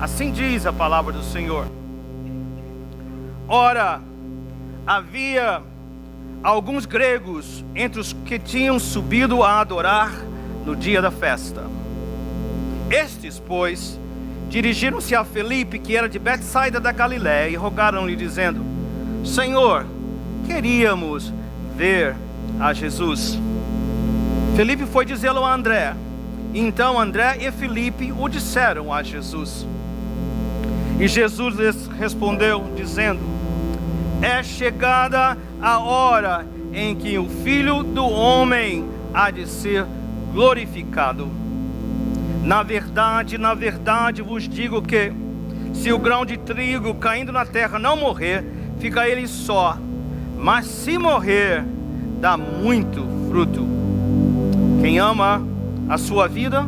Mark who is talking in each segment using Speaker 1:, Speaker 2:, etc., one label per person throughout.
Speaker 1: Assim diz a palavra do Senhor. Ora, havia alguns gregos entre os que tinham subido a adorar no dia da festa. Estes, pois, dirigiram-se a Felipe, que era de Betsaida da Galiléia, e rogaram-lhe, dizendo: Senhor, queríamos ver a Jesus. Felipe foi dizê-lo a André. Então André e Felipe o disseram a Jesus. E Jesus lhes respondeu, dizendo: é chegada a hora em que o Filho do Homem há de ser glorificado. Na verdade vos digo que, se o grão de trigo caindo na terra não morrer, fica ele só, mas se morrer, dá muito fruto. Quem ama a sua vida,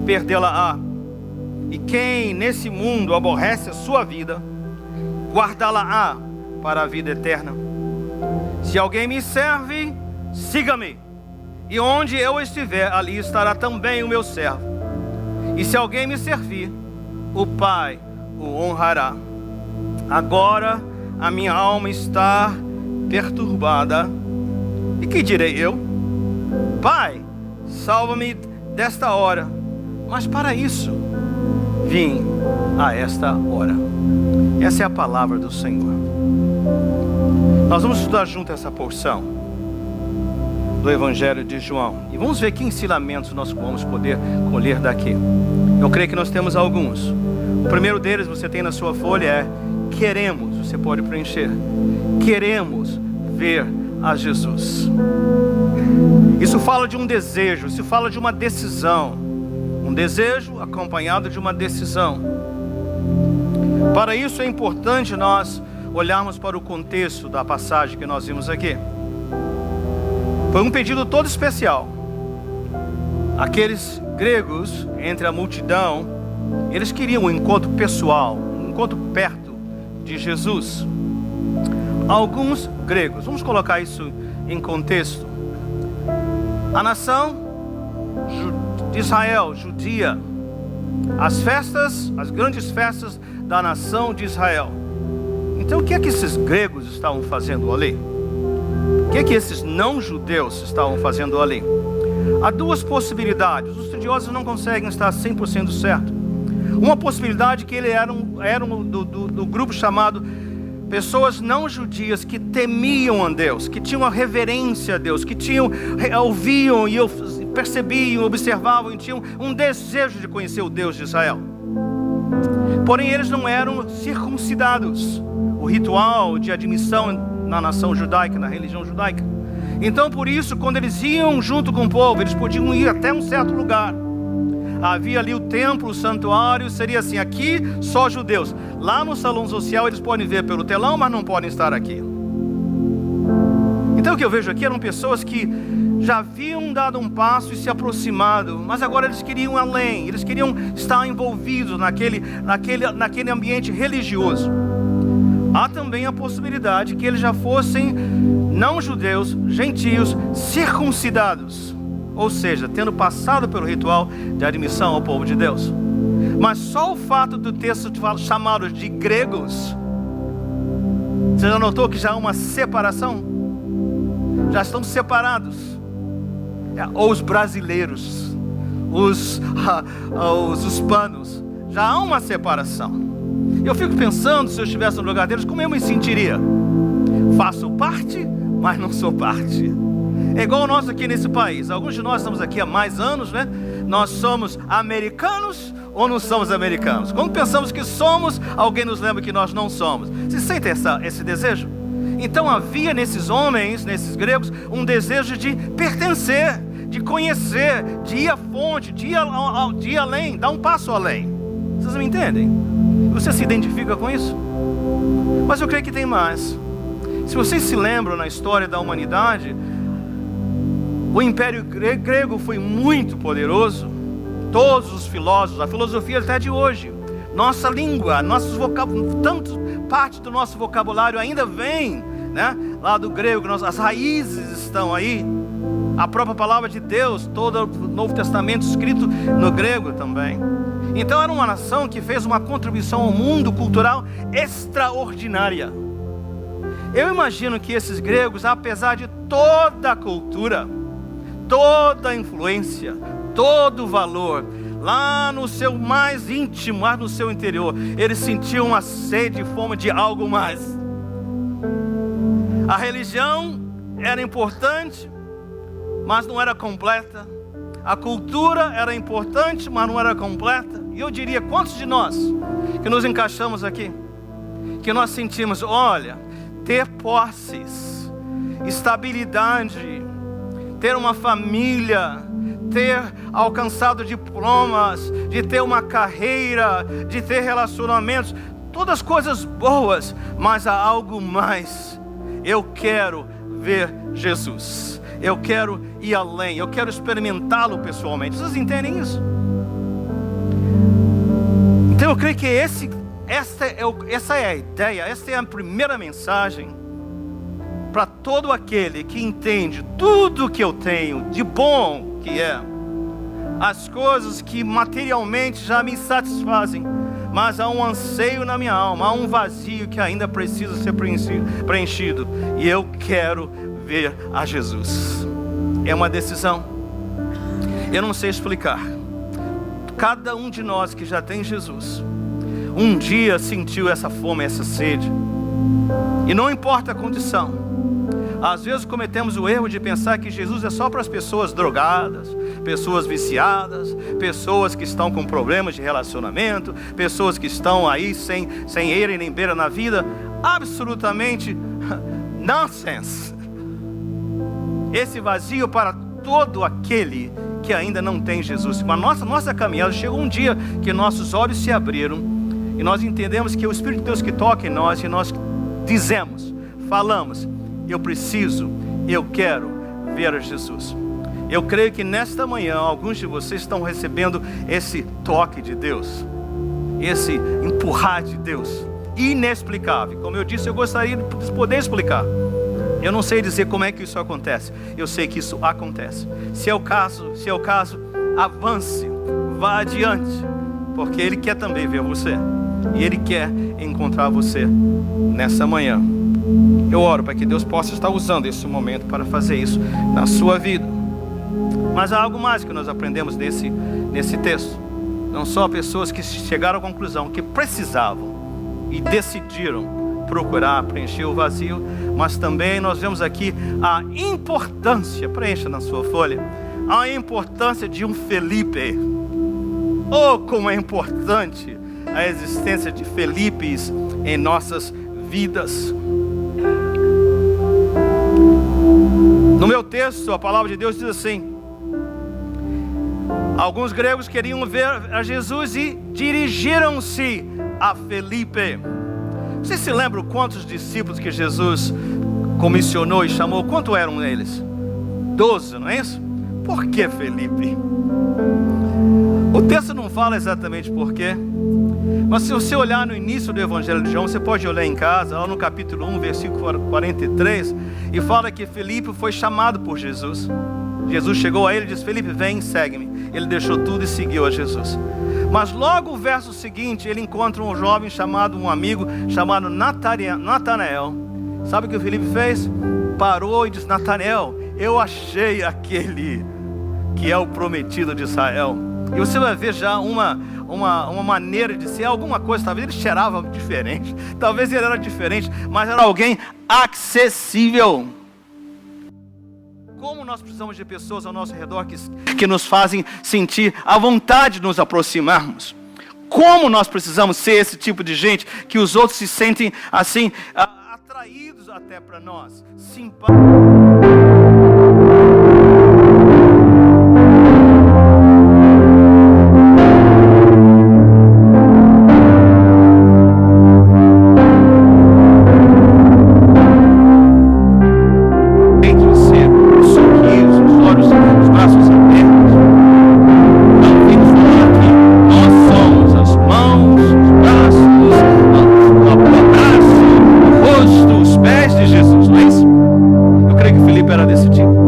Speaker 1: perdê-la-á. E quem nesse mundo aborrece a sua vida, guardá-la-á para a vida eterna. Se alguém me serve, siga-me. E onde eu estiver, ali estará também o meu servo. E se alguém me servir, o Pai o honrará. Agora a minha alma está perturbada. E que direi eu? Pai, salva-me desta hora. Mas para isso vim a esta hora. Essa é a palavra do Senhor. Nós vamos estudar junto essa porção do Evangelho de João. E vamos ver que ensinamentos nós vamos poder colher daqui. Eu creio que nós temos alguns. O primeiro deles você tem na sua folha é: queremos, você pode preencher. Queremos ver a Jesus. Isso fala de um desejo, isso fala de uma decisão. Um desejo acompanhado de uma decisão. Para isso é importante nós olharmos para o contexto da passagem que nós vimos aqui. Foi um pedido todo especial. Aqueles gregos entre a multidão, eles queriam um encontro pessoal, um encontro perto de Jesus. Alguns gregos, vamos colocar isso em contexto. A nação de Israel, judia, as festas, as grandes festas da nação de Israel. Então o que é que esses gregos estavam fazendo ali? O que é que esses não-judeus estavam fazendo ali? Há duas possibilidades. Os estudiosos não conseguem estar 100% certo. Uma possibilidade é que ele era do grupo chamado pessoas não judias que temiam a Deus, que tinham a reverência a Deus, que ouviam e percebiam, observavam e tinham um desejo de conhecer o Deus de Israel. Porém eles não eram circuncidados. O ritual de admissão na nação judaica, na religião judaica. Então por isso, quando eles iam junto com o povo, eles podiam ir até um certo lugar. Havia ali o templo, o santuário, seria assim: aqui só judeus. Lá no salão social eles podem ver pelo telão, mas não podem estar aqui. Então o que eu vejo aqui eram pessoas que já haviam dado um passo e se aproximado, mas agora eles queriam além, eles queriam estar envolvidos naquele ambiente religioso. Há também a possibilidade que eles já fossem não judeus, gentios, circuncidados, ou seja, tendo passado pelo ritual de admissão ao povo de Deus. Mas só o fato do texto chamá-los de gregos, você já notou que já há uma separação? Já estão separados. Ou os brasileiros, os hispanos, já há uma separação. Eu fico pensando, se eu estivesse no lugar deles, como eu me sentiria? Faço parte, mas não sou parte. É igual nós aqui nesse país. Alguns de nós estamos aqui há mais anos, né? Nós somos americanos ou não somos americanos? Quando pensamos que somos, alguém nos lembra que nós não somos. Você sente esse desejo? Então havia nesses homens, nesses gregos, um desejo de pertencer, de conhecer, de ir à fonte, de ir além, dar um passo além. Vocês me entendem? Você se identifica com isso? Mas eu creio que tem mais. Se vocês se lembram na história da humanidade, o Império Grego foi muito poderoso. Todos os filósofos, a filosofia até de hoje, nossa língua, tanto parte do nosso vocabulário ainda vem, né, lá do grego, as raízes estão aí. A própria palavra de Deus, todo o Novo Testamento escrito no grego também. Então era uma nação que fez uma contribuição ao mundo cultural extraordinária. Eu imagino que esses gregos, apesar de toda a cultura, toda a influência, todo o valor, lá no seu mais íntimo, lá no seu interior, eles sentiam uma sede e fome de algo mais. A religião era importante, mas não era completa. A cultura era importante, mas não era completa. E eu diria, quantos de nós que nos encaixamos aqui, que nós sentimos, olha, ter posses, estabilidade, ter uma família, ter alcançado diplomas, de ter uma carreira, de ter relacionamentos, todas coisas boas, mas há algo mais. Eu quero ver Jesus. Eu quero ir além, eu quero experimentá-lo pessoalmente. Vocês entendem isso? Então eu creio que essa é a ideia, essa é a primeira mensagem para todo aquele que entende tudo que eu tenho de bom que é, as coisas que materialmente já me satisfazem, mas há um anseio na minha alma, há um vazio que ainda precisa ser preenchido, e eu quero ver a Jesus. É uma decisão. Eu não sei explicar. Cada um de nós que já tem Jesus, um dia sentiu essa fome, essa sede. E não importa a condição. Às vezes cometemos o erro de pensar que Jesus é só para as pessoas drogadas, pessoas viciadas, pessoas que estão com problemas de relacionamento, pessoas que estão aí sem eira nem beira na vida. Absolutamente nonsense. Esse vazio para todo aquele que ainda não tem Jesus. Mas nossa caminhada chegou um dia que nossos olhos se abriram e nós entendemos que é o Espírito de Deus que toca em nós, e nós dizemos, falamos, eu quero ver a Jesus. Eu creio que nesta manhã alguns de vocês estão recebendo esse toque de Deus, esse empurrar de Deus, inexplicável. Como eu disse, eu gostaria de poder explicar. Eu não sei dizer como é que isso acontece. Eu sei que isso acontece. Se é o caso, avance, vá adiante, porque Ele quer também ver você, e Ele quer encontrar você nessa manhã. Eu oro para que Deus possa estar usando esse momento para fazer isso na sua vida. Mas há algo mais que nós aprendemos nesse texto. Não só pessoas que chegaram à conclusão que precisavam e decidiram procurar preencher o vazio, mas também nós vemos aqui a importância, preencha na sua folha, a importância de um Felipe. Oh, como é importante a existência de Felipes em nossas vidas. No meu texto, a palavra de Deus diz assim: alguns gregos queriam ver a Jesus e dirigiram-se a Felipe. Vocês se lembram quantos discípulos que Jesus comissionou e chamou? Quanto eram eles? 12, não é isso? Por que Felipe? O texto não fala exatamente por quê, mas se você olhar no início do Evangelho de João, você pode olhar em casa, lá no capítulo 1, versículo 43, e fala que Felipe foi chamado por Jesus. Jesus chegou a ele e disse: Felipe, vem, segue-me. Ele deixou tudo e seguiu a Jesus. Mas logo o verso seguinte, ele encontra um jovem um amigo chamado Natanael. Sabe o que o Felipe fez? Parou e disse: Natanael, eu achei aquele que é o prometido de Israel. E você vai ver já uma maneira de ser, alguma coisa. Talvez ele cheirava diferente, talvez ele era diferente, mas era alguém acessível. Como nós precisamos de pessoas ao nosso redor que nos fazem sentir a vontade de nos aproximarmos. Como nós precisamos ser esse tipo de gente que os outros se sentem assim, atraídos até para nós, simpáticos. Era desse tipo.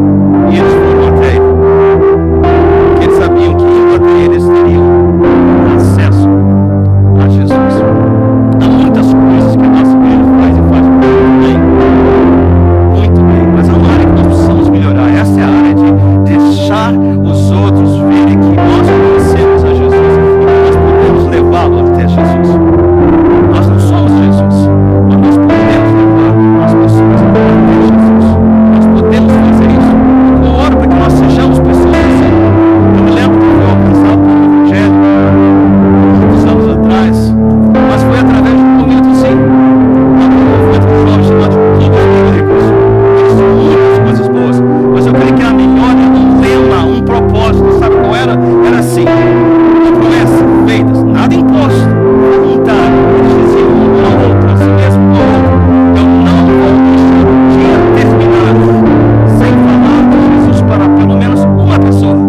Speaker 1: imposto voluntário. Eles diziam um ao outro, assim mesmo ao outro: eu não vou deixar o dia terminar sem falar de Jesus para pelo menos uma pessoa. No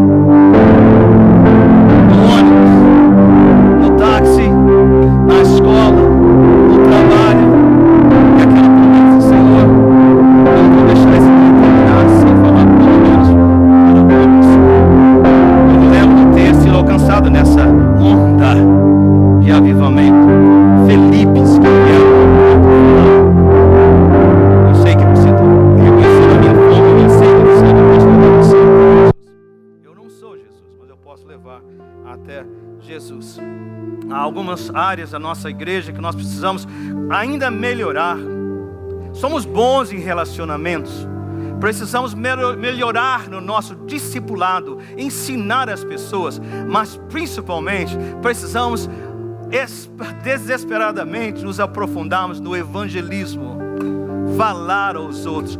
Speaker 1: ônibus, no táxi, na escola, no trabalho. E aquela promessa: Senhor, eu não vou deixar esse dia terminar sem falar pelo menos para uma pessoa. Eu me lembro de ter sido alcançado nessa onda de avivamento. Felipe escreveu: eu sei que você está reconhecendo a minha fome, a minha sede, eu sei que eu posso levar você até Jesus. Eu não sou Jesus, mas eu posso levar até Jesus. Há algumas áreas da nossa igreja que nós precisamos ainda melhorar. Somos bons em relacionamentos. Precisamos melhorar no nosso discipulado, ensinar as pessoas, mas principalmente precisamos desesperadamente nos aprofundarmos no evangelismo, falar aos outros: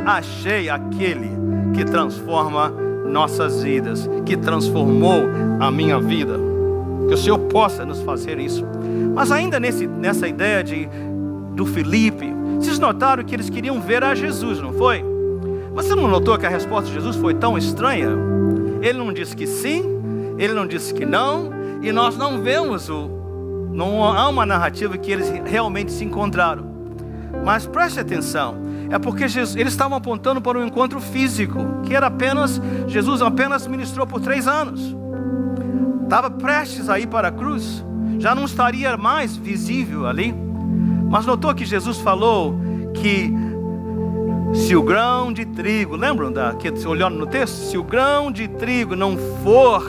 Speaker 1: achei aquele que transforma nossas vidas, que transformou a minha vida. Que o Senhor possa nos fazer isso. Mas ainda nessa ideia do Filipe, vocês notaram que eles queriam ver a Jesus, não foi? Você não notou que a resposta de Jesus foi tão estranha? Ele não disse que sim, ele não disse que não, e nós não vemos não há uma narrativa que eles realmente se encontraram. Mas preste atenção, é porque eles estavam apontando para um encontro físico, que era Jesus apenas ministrou por 3 anos. Estava prestes a ir para a cruz, já não estaria mais visível ali. Mas notou que Jesus falou que se o grão de trigo, lembram olhando no texto? Se o grão de trigo não for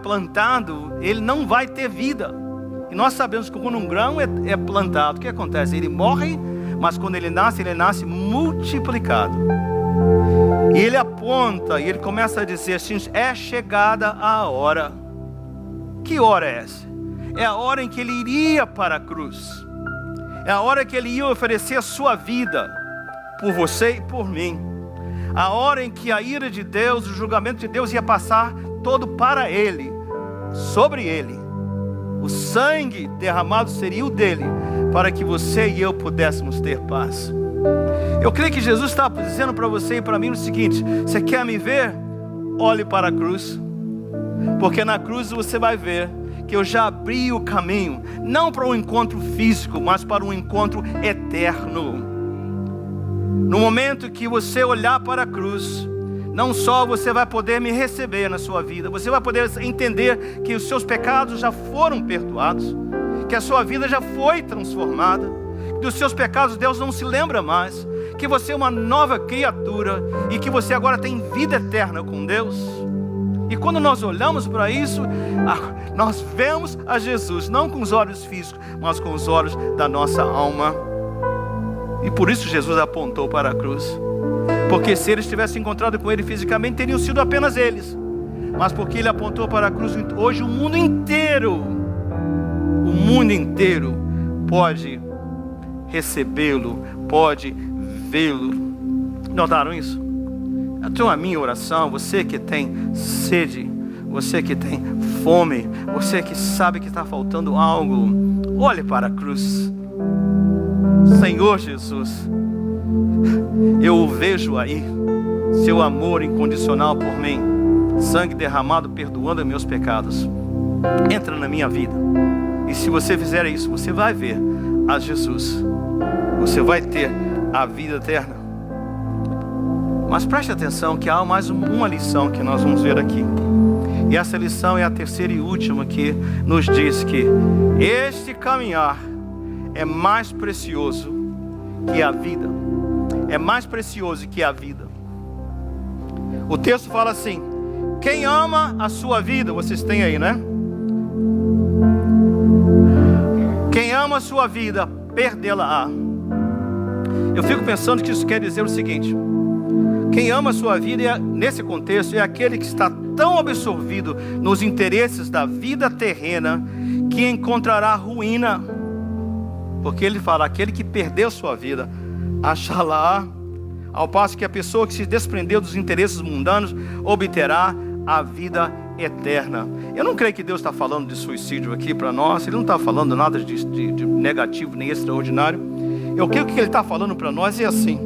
Speaker 1: plantado, ele não vai ter vida. E nós sabemos que quando um grão é plantado, o que acontece? Ele morre, mas quando ele nasce multiplicado. E ele aponta, e ele começa a dizer assim: é chegada a hora. Que hora é essa? É a hora em que ele iria para a cruz. É a hora que ele ia oferecer a sua vida por você e por mim. A hora em que a ira de Deus, o julgamento de Deus ia passar todo para ele, sobre ele. O sangue derramado seria o dele, para que você e eu pudéssemos ter paz. Eu creio que Jesus está dizendo para você e para mim o seguinte: você quer me ver? Olhe para a cruz. Porque na cruz você vai ver que eu já abri o caminho, não para um encontro físico, mas para um encontro eterno. No momento que você olhar para a cruz, não só você vai poder me receber na sua vida, você vai poder entender que os seus pecados já foram perdoados, que a sua vida já foi transformada, que dos seus pecados Deus não se lembra mais, que você é uma nova criatura e que você agora tem vida eterna com Deus. E quando nós olhamos para isso, nós vemos a Jesus, não com os olhos físicos, mas com os olhos da nossa alma. E por isso Jesus apontou para a cruz. Porque se eles tivessem encontrado com ele fisicamente, teriam sido apenas eles. Mas porque ele apontou para a cruz, hoje o mundo inteiro pode recebê-lo, pode vê-lo. Notaram isso? Então a minha oração, você que tem sede, você que tem fome, você que sabe que está faltando algo, olhe para a cruz. Senhor Jesus, eu o vejo aí, seu amor incondicional por mim, sangue derramado perdoando meus pecados. Entra na minha vida, e se você fizer isso, você vai ver a Jesus, você vai ter a vida eterna. Mas preste atenção que há mais uma lição que nós vamos ver aqui. E essa lição é a terceira e última, que nos diz que este caminhar é mais precioso que a vida. É mais precioso que a vida. O texto fala assim: quem ama a sua vida, vocês têm aí, né? Quem ama a sua vida, perdê-la-á. Eu fico pensando que isso quer dizer o seguinte: quem ama a sua vida, nesse contexto, é aquele que está tão absorvido nos interesses da vida terrena que encontrará ruína. Porque ele fala: aquele que perdeu sua vida, achá-la. Ao passo que a pessoa que se desprendeu dos interesses mundanos obterá a vida eterna. Eu não creio que Deus está falando de suicídio aqui para nós. Ele não está falando nada de negativo nem extraordinário. Eu creio que Ele está falando para nós é assim: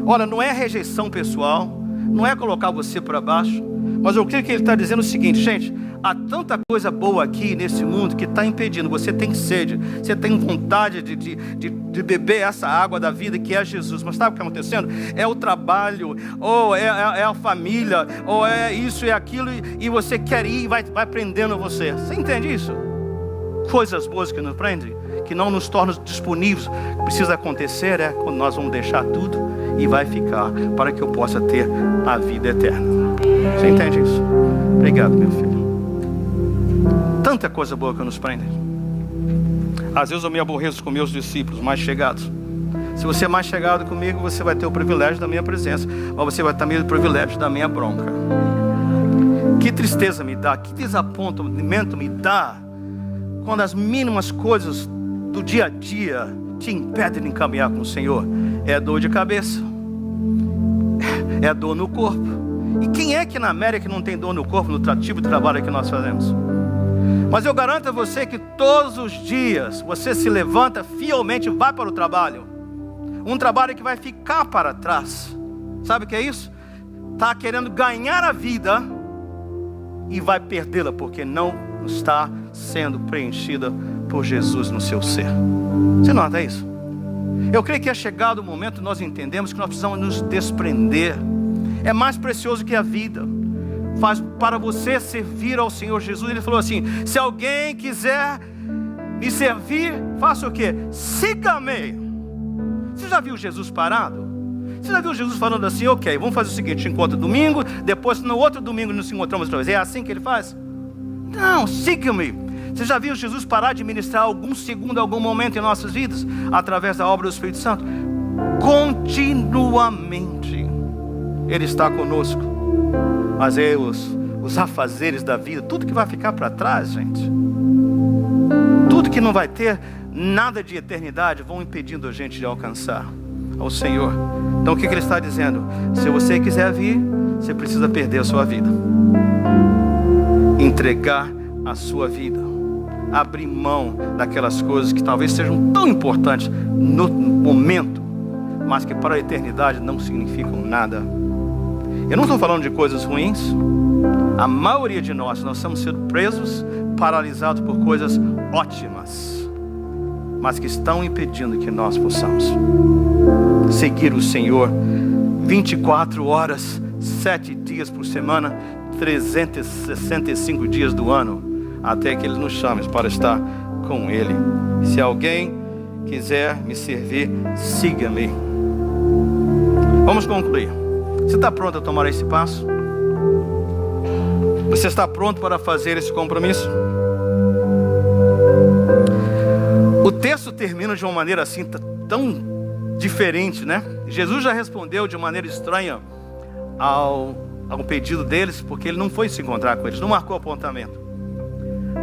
Speaker 1: olha, não é rejeição pessoal, não é colocar você para baixo, mas eu creio que Ele está dizendo o seguinte: gente, há tanta coisa boa aqui nesse mundo que está impedindo. Você tem sede, você tem vontade de beber essa água da vida que é Jesus. Mas sabe o que está acontecendo? É o trabalho, ou é a família, ou é isso e aquilo, e você quer ir e vai prendendo você. Você entende isso? Coisas boas que nos prendem, que não nos tornam disponíveis. O que precisa acontecer é quando nós vamos deixar tudo e vai ficar para que eu possa ter a vida eterna. Você entende isso? Obrigado, meu filho. Tanta coisa boa que nos prende. Às vezes eu me aborreço com meus discípulos mais chegados. Se você é mais chegado comigo, você vai ter o privilégio da minha presença, mas você vai também ter o privilégio da minha bronca. Que tristeza me dá, que desapontamento me dá quando as mínimas coisas do dia a dia te impedem de caminhar com o Senhor. É dor de cabeça, é dor no corpo. E quem é que na América não tem dor no corpo no tipo de trabalho que nós fazemos? Mas eu garanto a você que todos os dias você se levanta fielmente e vai para o trabalho. Um trabalho que vai ficar para trás. Sabe o que é isso? Está querendo ganhar a vida e vai perdê-la porque não está sendo preenchida por Jesus no seu ser. Você nota isso? Eu creio que é chegado o momento nós entendemos que nós precisamos nos desprender. É mais precioso que a vida. Faz para você servir ao Senhor Jesus. Ele falou assim: se alguém quiser me servir, faça o quê? Siga-me. Você já viu Jesus parado? Você já viu Jesus falando assim: ok, vamos fazer o seguinte, encontra domingo, depois no outro domingo nos encontramos outra vez. É assim que ele faz? Não, siga-me. Você já viu Jesus parar de ministrar algum segundo, algum momento em nossas vidas? Através da obra do Espírito Santo? Continuamente Ele está conosco. Mas é os afazeres da vida, tudo que vai ficar para trás, gente, tudo que não vai ter nada de eternidade, vão impedindo a gente de alcançar ao Senhor. Então o que Ele está dizendo? Se você quiser vir, você precisa perder a sua vida, entregar a sua vida, abrir mão daquelas coisas que talvez sejam tão importantes no momento, mas que para a eternidade não significam nada. Eu não estou falando de coisas ruins. A maioria de nós estamos sendo presos, paralisados por coisas ótimas, mas que estão impedindo que nós possamos seguir o Senhor 24 horas, 7 dias por semana, 365 dias do ano, até que Ele nos chame para estar com Ele. Se alguém quiser me servir, siga-me. Vamos concluir. Você está pronto a tomar esse passo? Você está pronto para fazer esse compromisso? O texto termina de uma maneira assim tão diferente, né? Jesus já respondeu de maneira estranha ao pedido deles, porque Ele não foi se encontrar com eles, não marcou apontamento.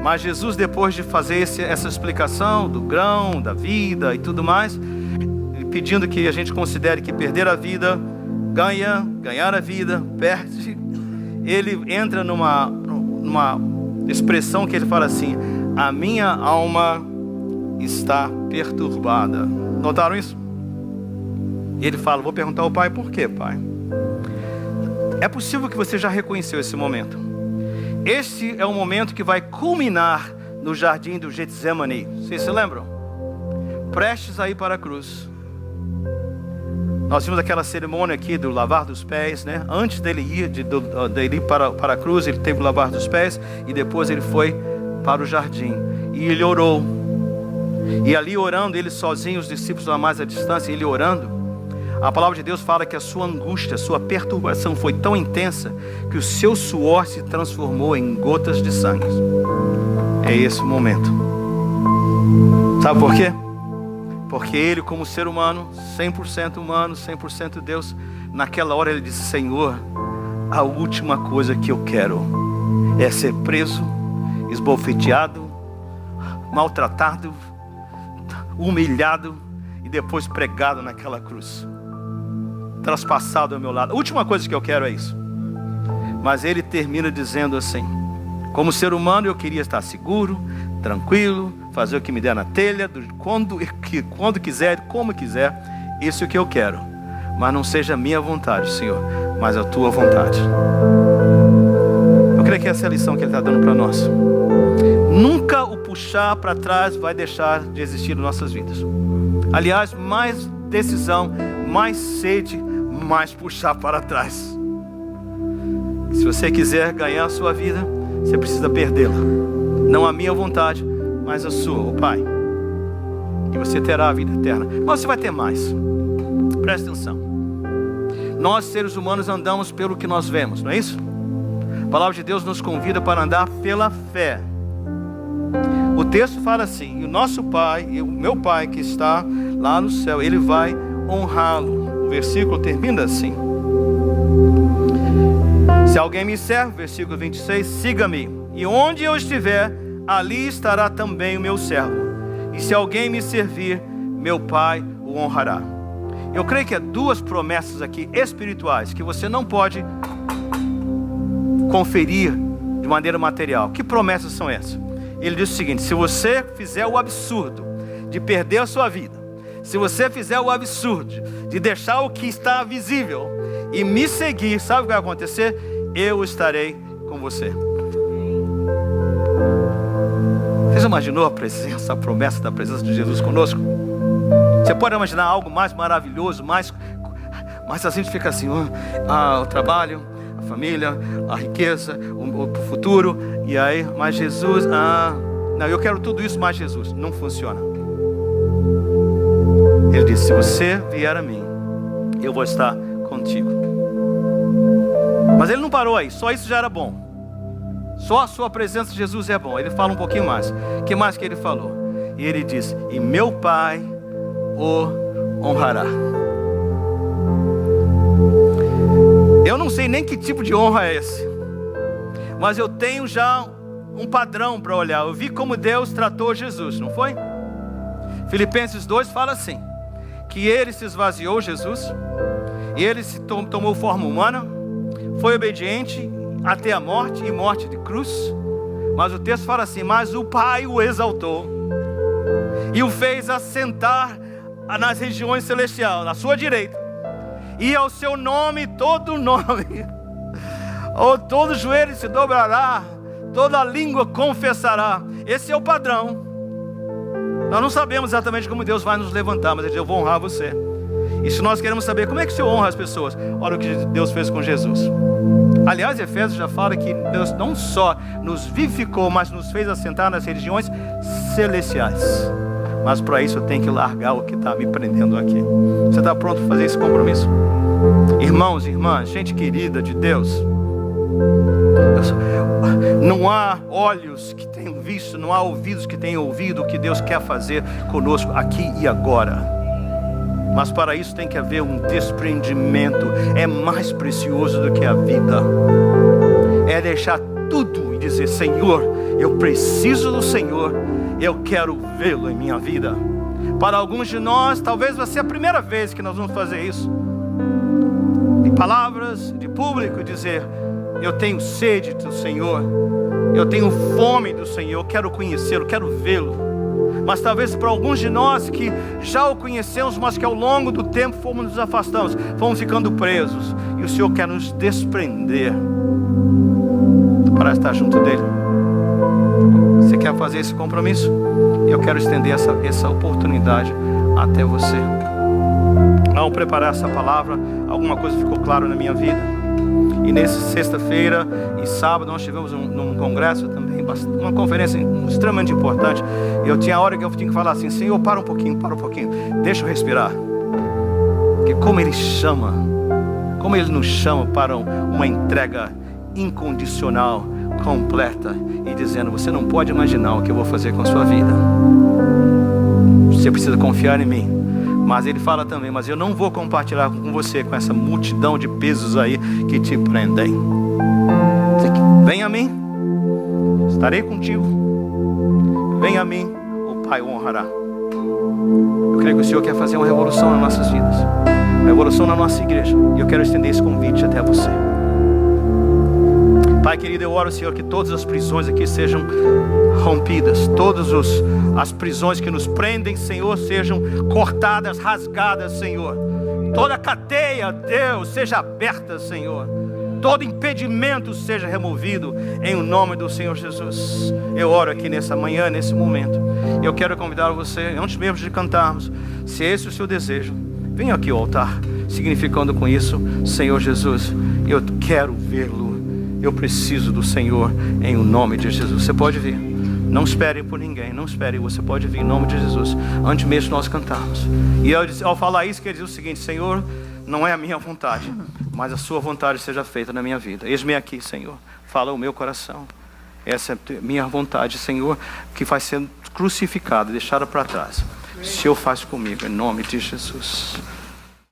Speaker 1: Mas Jesus, depois de fazer essa explicação do grão, da vida e tudo mais, pedindo que a gente considere que perder a vida, ganhar a vida, perde. Ele entra numa expressão que ele fala assim: a minha alma está perturbada. Notaram isso? E ele fala: vou perguntar ao Pai, por quê, Pai? É possível que você já reconheceu esse momento. Este é o momento que vai culminar no jardim do Getsemane. Vocês se lembram? Prestes a ir para a cruz. Nós vimos aquela cerimônia aqui do lavar dos pés, né? Antes dele ir, dele ir para a cruz, ele teve o lavar dos pés. E depois ele foi para o jardim. E ele orou. E ali orando, ele sozinho, os discípulos lá mais à distância, ele orando. A palavra de Deus fala que a sua angústia, a sua perturbação foi tão intensa que o seu suor se transformou em gotas de sangue. É esse o momento. Sabe por quê? Porque ele, como ser humano, 100% Deus, naquela hora ele disse: Senhor, a última coisa que eu quero é ser preso, esbofeteado, maltratado, humilhado e depois pregado naquela cruz, traspassado ao meu lado. A última coisa que eu quero é isso. Mas ele termina dizendo assim: Como ser humano, eu queria estar seguro, tranquilo, fazer o que me der na telha, quando quiser, como quiser. Isso é o que eu quero. Mas não seja a minha vontade, Senhor, mas a tua vontade. Eu creio que essa é a lição que Ele está dando para nós. Nunca o puxar para trás vai deixar de existir em nossas vidas. Aliás, mais decisão, mais sede, mais puxar para trás. Se você quiser ganhar a sua vida, você precisa perdê-la. Não a minha vontade, mas a sua, o Pai. E você terá a vida eterna. Mas você vai ter mais. Presta atenção. Nós, seres humanos, andamos pelo que nós vemos, não é isso? A palavra de Deus nos convida para andar pela fé. O texto fala assim: e o nosso Pai, e o meu Pai que está lá no céu, Ele vai honrá-lo. O versículo termina assim: se alguém me serve, versículo 26, siga-me, e onde eu estiver, ali estará também o meu servo. E se alguém me servir, meu Pai o honrará. Eu creio que há duas promessas aqui espirituais que você não pode conferir de maneira material. Que promessas são essas? Ele diz o seguinte: se você fizer o absurdo de perder a sua vida, se você fizer o absurdo de deixar o que está visível e me seguir, sabe o que vai acontecer? Eu estarei com você. Você já imaginou a presença, a promessa da presença de Jesus conosco? Você pode imaginar algo mais maravilhoso, mas a gente fica assim, o trabalho, a família, a riqueza, o futuro, e aí, mas Jesus, não, eu quero tudo isso, mas Jesus, não funciona. Ele disse: se você vier a mim, eu vou estar contigo. Mas ele não parou aí, só isso já era bom. Só a sua presença de Jesus é bom. Ele fala um pouquinho mais. O que mais que ele falou? E ele disse: e meu Pai o honrará. Eu não sei nem que tipo de honra é esse, mas eu tenho já um padrão para olhar. Eu vi como Deus tratou Jesus, não foi? Filipenses 2 fala assim: que ele se esvaziou, Jesus, e ele se tomou forma humana, foi obediente até a morte, e morte de cruz. Mas o texto fala assim: mas o Pai o exaltou e o fez assentar nas regiões celestiais, na sua direita, e ao seu nome todo nome, ou todo joelho se dobrará, toda língua confessará. Esse é o padrão. Nós não sabemos exatamente como Deus vai nos levantar, mas Ele diz: eu vou honrar você. E se nós queremos saber como é que o Senhor honra as pessoas, olha o que Deus fez com Jesus. Aliás, Efésios já fala que Deus não só nos vivificou, mas nos fez assentar nas regiões celestiais. Mas para isso eu tenho que largar o que está me prendendo aqui. Você está pronto para fazer esse compromisso? Irmãos e irmãs, gente querida de Deus, não há olhos que tenham visto, não há ouvidos que tenham ouvido o que Deus quer fazer conosco aqui e agora. Mas para isso tem que haver um desprendimento. É mais precioso do que a vida. É deixar tudo e dizer: Senhor, eu preciso do Senhor, eu quero vê-lo em minha vida. Para alguns de nós, talvez vai ser a primeira vez que nós vamos fazer isso. De palavras, de público, dizer: eu tenho sede do Senhor, eu tenho fome do Senhor, eu quero conhecê-lo, quero vê-lo. Mas talvez para alguns de nós que já o conhecemos, mas que ao longo do tempo fomos nos afastando, fomos ficando presos, e o Senhor quer nos desprender para estar junto dele. Você quer fazer esse compromisso? Eu quero estender essa oportunidade até você. Ao preparar essa palavra, alguma coisa ficou clara na minha vida. E nessa sexta-feira e sábado nós tivemos num congresso também, uma conferência extremamente importante. E eu tinha a hora que eu tinha que falar assim: Senhor, para um pouquinho, deixa eu respirar. Porque como Ele chama, como Ele nos chama para uma entrega incondicional, completa, e dizendo: você não pode imaginar o que eu vou fazer com a sua vida. Você precisa confiar em mim. Mas Ele fala também: mas eu não vou compartilhar com você com essa multidão de pesos aí que te prendem. Vem a mim, estarei contigo. Vem a mim, o Pai o honrará. Eu creio que o Senhor quer fazer uma revolução nas nossas vidas, uma revolução na nossa igreja. E eu quero estender esse convite até você. Pai querido, eu oro, Senhor, que todas as prisões aqui sejam rompidas. Todas as prisões que nos prendem, Senhor, sejam cortadas, rasgadas, Senhor. Toda cadeia, Deus, seja aberta, Senhor. Todo impedimento seja removido em o nome do Senhor Jesus. Eu oro aqui nessa manhã, nesse momento. Eu quero convidar você, antes mesmo de cantarmos, se esse é o seu desejo, venha aqui ao altar, significando com isso: Senhor Jesus, eu quero vê-lo. Eu preciso do Senhor em o nome de Jesus. Você pode vir. Não espere por ninguém, não espere. Você pode vir em nome de Jesus, antes mesmo de nós cantarmos. E ao falar isso, quer dizer o seguinte: Senhor, não é a minha vontade, mas a sua vontade seja feita na minha vida. Eis-me aqui, Senhor. Fala o meu coração. Essa é a minha vontade, Senhor, que vai sendo crucificada, deixada para trás. O Senhor faz comigo, em nome de Jesus.